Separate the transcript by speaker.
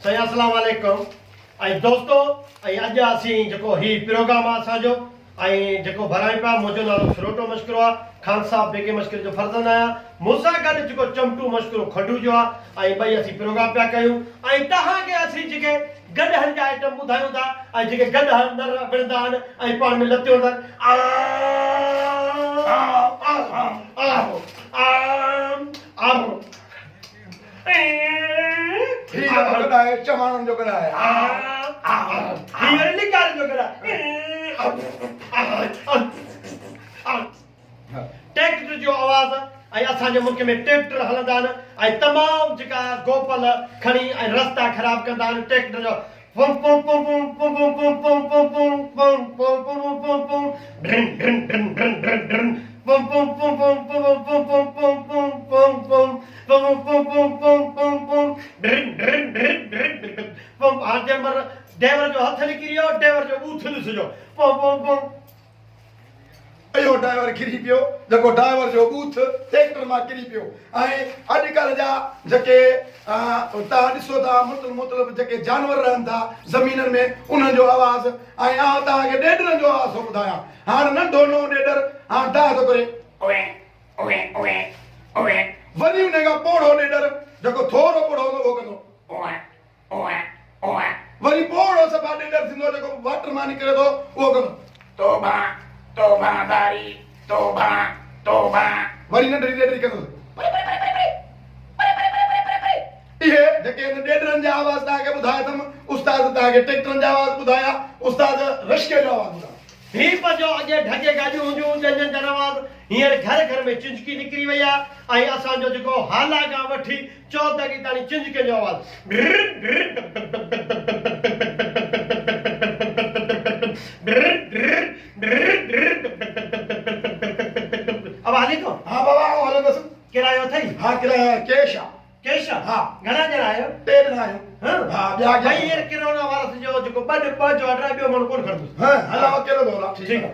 Speaker 1: सही अस्सलाम वालेकुम आई दोस्तों आई अज असी जो ही प्रोग्राम असाजो आई जो भराई पा मुझो नालो सरोटो मशकरो आ खान साहब बेगे मशकर जो फर्जन आया मूसा गड जो चमटू मशकरो खडू जो आई भाई असी प्रोग्राम पे कयूं आई तहां के असी जके गड हन जा आइटम बुधायूं ता आई जके गड हन नर बिरदान आई पाण में लत्यो नर आ आ आ आ
Speaker 2: ठीक है चमानन जो करा है
Speaker 1: हीर निकाल जो करा ट्रैक्टर जो आवाज आई असा जे मुल्क में ट्रैक्टर हलंदा न आई तमाम जका गोपल खणी आई रास्ता खराब कंदा न ट्रैक्टर जो पम पम पम पम पम पम पम पम पम पम पम पम पम पम ड्रिन ड्रिन ड्रिन ड्रिन ड्रिन ड्रिन पम पम पम पम पम पम पम पम पम पम पम पम पम पम पम पम ड्रिन ड्रिन ड्रिन ड्रिन पम आजे मर ड्राइवर जो हथ निकरियो ड्राइवर जो बूथ नुसजो पम पम पम
Speaker 2: अयो ड्राइवर किरी पियो जको ड्राइवर जो बूथ ट्रैक्टर मा किरी पियो ऐं अॼुकल्ह जा जके ता ॾिसो था मतलब जके जानवर रहन था ज़मीननि में उन्हनि जो आवाज़ ऐं आउं तव्हांखे ॾेढरनि जो आवाज़ थो ॿुधायां हाणे नंढो नो ॾेढर हाणे दा थो करे ओए ओए ओए ओए वरी उन खां पोड़ो ॾेढर जेको थोरो पोड़ो हूंदो उहो कंदो ओए ओए ओए वरी पोड़ो सफ़ा ॾेढर थींदो जेको वाटर मां निकिरे थो उहो कंदो तौबा तौबा दारी तौबा तौबा वरी नंढड़ी ॾेढरी कंदो इहे जेके ॾेढरनि जा आवाज़ तव्हांखे ॿुधाया अथमि उस्ताद तव्हांखे ट्रैक्टरनि जा आवाज़ ॿुधाया उस्ताद रश्के जो आवाज़ ॿुधाया
Speaker 1: ही पर जो अॼु ढगे गाॾियूं हूंदियूं जंहिंजनि जा आवाज़ हींअर घर घर में चिंचकी निकिरी वई आहे ऐं असांजो जेको हाला खां वठी चौधरी ताईं चिंचके जो अब हाली तो
Speaker 2: हाँ बाबा हलो बस
Speaker 1: किरायो अथई
Speaker 2: हाँ किराया केश आहे
Speaker 1: केश
Speaker 2: हाँ
Speaker 1: घणा ॼणा आहियो
Speaker 2: टे ॼणा आहियूं हाँ ॿिया
Speaker 1: भाई हींअर किराना वारा जो जेको ॿ जो ऑर्डर ॿियो माण्हू कोन खणंदुसि
Speaker 2: हाँ हलो अकेलो थो हलां
Speaker 1: ठीक आहे